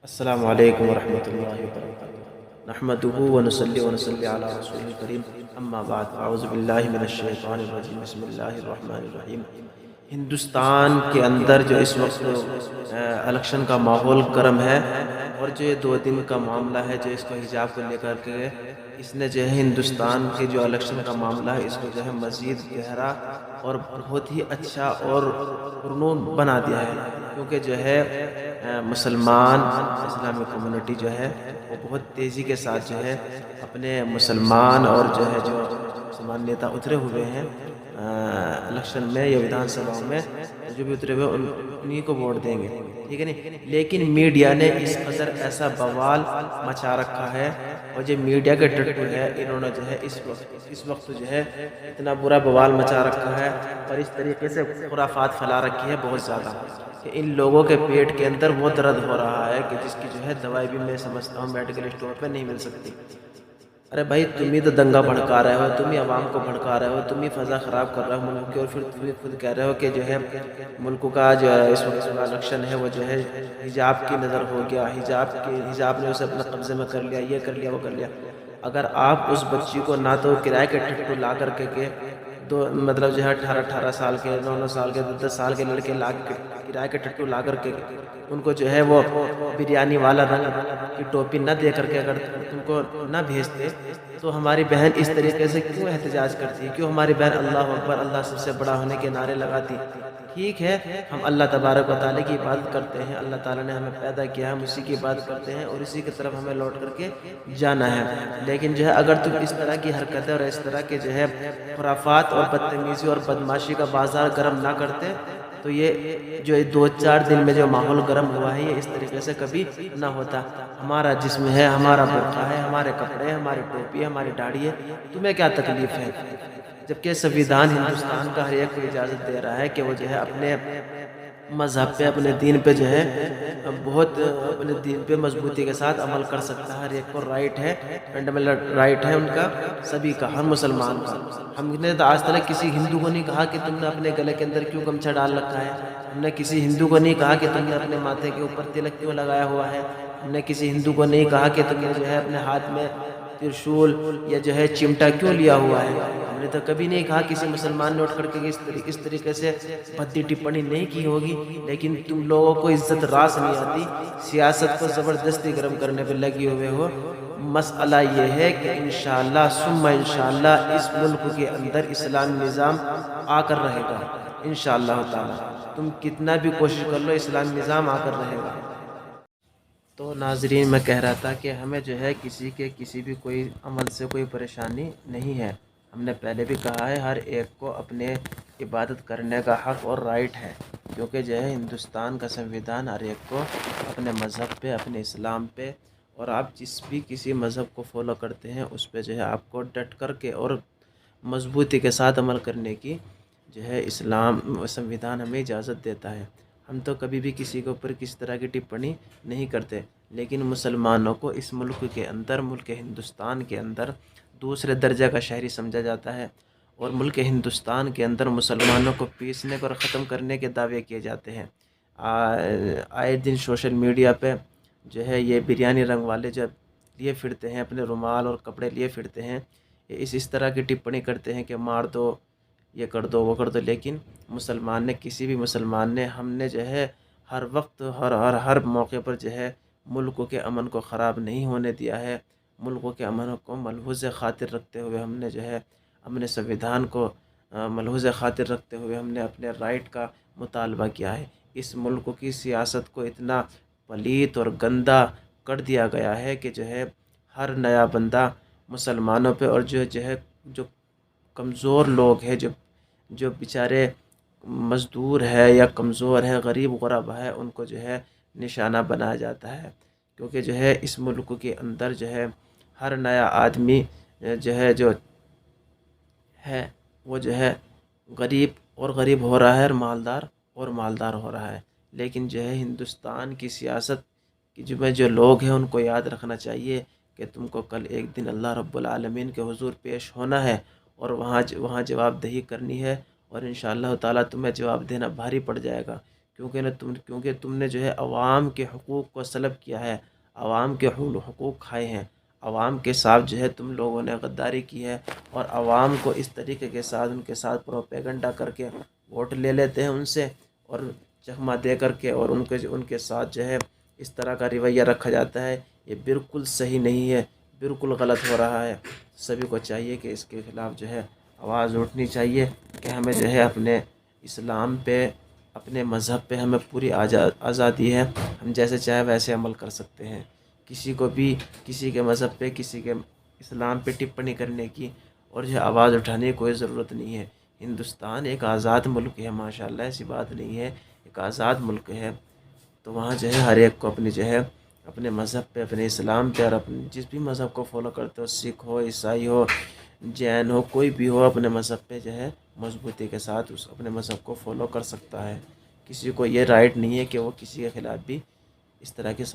السلام علیکم ورحمۃ اللہ وبرکاتہ نحمدہ ونصلی ونصلی علی رسول الکریم اما بعد اعوذ باللہ من الشیطان الرجیم بسم اللہ الرحمن الرحیم۔ ہندوستان کے اندر جو اس وقت الیکشن کا ماحول گرم ہے، اور جو یہ 2 دن کا معاملہ ہے جو اس کو حجاب کو لے کر کے اس نے جو ہے ہندوستان کے جو الیکشن کا معاملہ ہے اس کو جو ہے مزید گہرا اور بہت ہی اچھا اور پرنور بنا دیا ہے، کیونکہ جو ہے مسلمان اسلامی کمیونٹی جو ہے وہ بہت تیزی کے ساتھ جو ہے اپنے مسلمان اور جو ہے جو مسلمان نیتا اترے ہوئے ہیں الیکشن میں یا ودھان سبھا میں جو بھی اترے ہوئے انہیں کو ووٹ دیں گے، ٹھیک ہے نہیں۔ لیکن میڈیا نے اس قدر ایسا بوال مچا رکھا ہے، اور جو میڈیا کے ٹٹو ہے انہوں نے جو ہے اس وقت جو ہے اتنا برا بوال مچا رکھا ہے اور اس طریقے سے خرافات پھیلا رکھی ہے بہت زیادہ کہ ان لوگوں کے پیٹ کے اندر وہ درد ہو رہا ہے کہ جس کی جو ہے دوائی بھی میں سمجھتا ہوں میڈیکل اسٹور پہ نہیں مل سکتی۔ ارے بھائی، تم ہی تو دنگا بھڑکا رہے ہو، تم ہی عوام کو بھڑکا رہے ہو، تم ہی فضا خراب کر رہے ہو ملک کی، اور پھر تم ہی خود کہہ رہے ہو کہ جو ہے ملک کا جو ہے اس وقت الیکشن ہے وہ جو ہے حجاب کی نظر ہو گیا، حجاب نے اسے اپنے قبضے میں کر لیا، یہ کر لیا وہ کر لیا۔ اگر آپ اس بچی کو نہ تو کرائے کے ٹٹو لا کر کے دو مطلب جو ہے 18 سال کے 9 سال کے 10 سال کے لڑکے لا کے کرائے کے ٹٹو لا کر کے ان کو جو ہے وہ بریانی والا رنگ کی ٹوپی نہ دے کر کے اگر ان کو نہ بھیجتے تو ہماری بہن اس طریقے سے کیوں احتجاج کرتی، کیوں ہماری بہن اللہ اکبر اللہ سب سے بڑا ہونے کے نعرے لگاتی؟ ٹھیک ہے، ہم اللہ تبارک و تعالیٰ کی عبادت کرتے ہیں، اللہ تعالیٰ نے ہمیں پیدا کیا ہے، ہم اسی کی عبادت کرتے ہیں اور اسی کی طرف ہمیں لوٹ کر کے جانا ہے۔ لیکن جو ہے اگر تم اس طرح کی حرکتیں اور اس طرح کے جو ہے خرافات اور بدتمیزی اور بدماشی کا بازار گرم نہ کرتے تو یہ جو 2-4 دن میں جو ماحول گرم ہوا ہے یہ اس طریقے سے کبھی نہ ہوتا۔ ہمارا جسم ہے، ہمارا برقع ہے، ہمارے کپڑے، ہماری ٹوپی ہے، ہماری داڑھی ہے، تمہیں کیا تکلیف ہے؟ جبکہ سنویدھان ہندوستان کا ہر ایک کو اجازت دے رہا ہے کہ وہ جو ہے اپنے مذہب پہ، اپنے دین پہ جو ہے بہت اپنے دین پہ مضبوطی کے ساتھ عمل کر سکتا ہے، ہر ایک کو رائٹ ہے، فنڈامنٹل رائٹ ہے ان کا، سبھی کا، ہر مسلمان کا۔ ہم نے تو آج تک کسی ہندو کو نہیں کہا کہ تم نے اپنے گلے کے اندر کیوں گمچھا ڈال رکھا ہے، ہم نے کسی ہندو کو نہیں کہا کہ تم نے اپنے ماتھے کے اوپر تلک کیوں لگایا ہوا ہے، ہم نے کسی ہندو کو نہیں کہا کہ تم نے جو ہے اپنے ہاتھ میں ترشول یا جو ہے چمٹا کیوں لیا ہوا ہے۔ ہم نے تو کبھی نہیں کہا کسی مسلمان نے اٹھ کر کے اس طریقے سے بھدی ٹپنی نہیں کی ہوگی، لیکن تم لوگوں کو عزت راس نہیں آتی، سیاست کو زبردستی گرم کرنے پہ لگی ہوئے ہو۔ مسئلہ یہ ہے کہ انشاءاللہ ثم انشاءاللہ اس ملک کے اندر اسلامی نظام آ کر رہے گا انشاءاللہ تعالی، تم کتنا بھی کوشش کر لو اسلامی نظام آ کر رہے گا۔ تو ناظرین، میں کہہ رہا تھا کہ ہمیں جو ہے کسی بھی کوئی عمل سے کوئی پریشانی نہیں ہے، ہم نے پہلے بھی کہا ہے ہر ایک کو اپنے عبادت کرنے کا حق اور رائٹ ہے، کیونکہ جو ہے ہندوستان کا سنویدھان ہر ایک کو اپنے مذہب پہ، اپنے اسلام پہ، اور آپ جس بھی کسی مذہب کو فالو کرتے ہیں اس پہ جو ہے آپ کو ڈٹ کر کے اور مضبوطی کے ساتھ عمل کرنے کی جو ہے سنویدھان ہمیں اجازت دیتا ہے۔ ہم تو کبھی بھی کسی کے اوپر کس طرح کی ٹپنی نہیں کرتے، لیکن مسلمانوں کو اس ملک کے اندر، ملک ہندوستان کے اندر دوسرے درجہ کا شہری سمجھا جاتا ہے، اور ملک ہندوستان کے اندر مسلمانوں کو پیسنے اور ختم کرنے کے دعوے کیے جاتے ہیں۔ آئے دن سوشل میڈیا پہ جو ہے یہ بریانی رنگ والے جب لیے پھرتے ہیں، اپنے رومال اور کپڑے لیے پھرتے ہیں، اس طرح کی ٹپنی کرتے ہیں کہ مار دو، یہ کر دو، وہ کر دو، لیکن کسی بھی مسلمان نے، ہم نے جو ہے ہر وقت ہر موقع پر جو ہے ملک کے امن کو خراب نہیں ہونے دیا ہے۔ ملک کے امن کو ملحوظ خاطر رکھتے ہوئے ہم نے جو ہے اپنے سنویدھان کو ملحوظ خاطر رکھتے ہوئے ہم نے اپنے رائٹ کا مطالبہ کیا ہے۔ اس ملک کی سیاست کو اتنا پلیت اور گندا کر دیا گیا ہے کہ جو ہے ہر نیا بندہ مسلمانوں پہ، اور جو کمزور لوگ ہیں، جو بیچارے مزدور ہے یا کمزور ہے، غریب غربا ہے، ان کو جو ہے نشانہ بنایا جاتا ہے، کیونکہ جو ہے اس ملک کے اندر جو ہے ہر نیا آدمی جو ہے وہ جو ہے غریب ہو رہا ہے، اور مالدار ہو رہا ہے۔ لیکن جو ہے ہندوستان کی سیاست کی جو لوگ ہیں ان کو یاد رکھنا چاہیے کہ تم کو کل ایک دن اللہ رب العالمین کے حضور پیش ہونا ہے، اور وہاں جواب دہی کرنی ہے، اور انشاءاللہ تعالیٰ تمہیں جواب دینا بھاری پڑ جائے گا، کیونکہ تم نے جو ہے عوام کے حقوق کو سلب کیا ہے، عوام کے حقوق کھائے ہیں، عوام کے ساتھ جو ہے تم لوگوں نے غداری کی ہے، اور عوام کو اس طریقے کے ساتھ ان کے ساتھ پروپیگنڈا کر کے ووٹ لے لیتے ہیں ان سے، اور چکمہ دے کر کے، اور ان کے ساتھ جو ہے اس طرح کا رویہ رکھا جاتا ہے۔ یہ بالکل صحیح نہیں ہے، بالکل غلط ہو رہا ہے۔ سبھی کو چاہیے کہ اس کے خلاف جو ہے آواز اٹھنی چاہیے کہ ہمیں جو ہے اپنے اسلام پہ، اپنے مذہب پہ ہمیں پوری آزادی ہے، ہم جیسے چاہے ویسے عمل کر سکتے ہیں۔ کسی کو بھی کسی کے مذہب پہ، کسی کے اسلام پہ ٹپنی کرنے کی اور جو ہے آواز اٹھانے کی کوئی ضرورت نہیں ہے۔ ہندوستان ایک آزاد ملک ہے، ماشاءاللہ ایسی بات نہیں ہے، ایک آزاد ملک ہے، تو وہاں جو ہے ہر ایک کو اپنی جو ہے اپنے مذہب پہ، اپنے اسلام پہ، اور اپنے جس بھی مذہب کو فالو کرتے ہو، سکھ ہو، عیسائی ہو، جین ہو، کوئی بھی ہو، اپنے مذہب پہ جو ہے مضبوطی کے ساتھ اپنے مذہب کو فالو کر سکتا ہے۔ کسی کو یہ رائٹ نہیں ہے کہ وہ کسی کے خلاف بھی اس طرح کی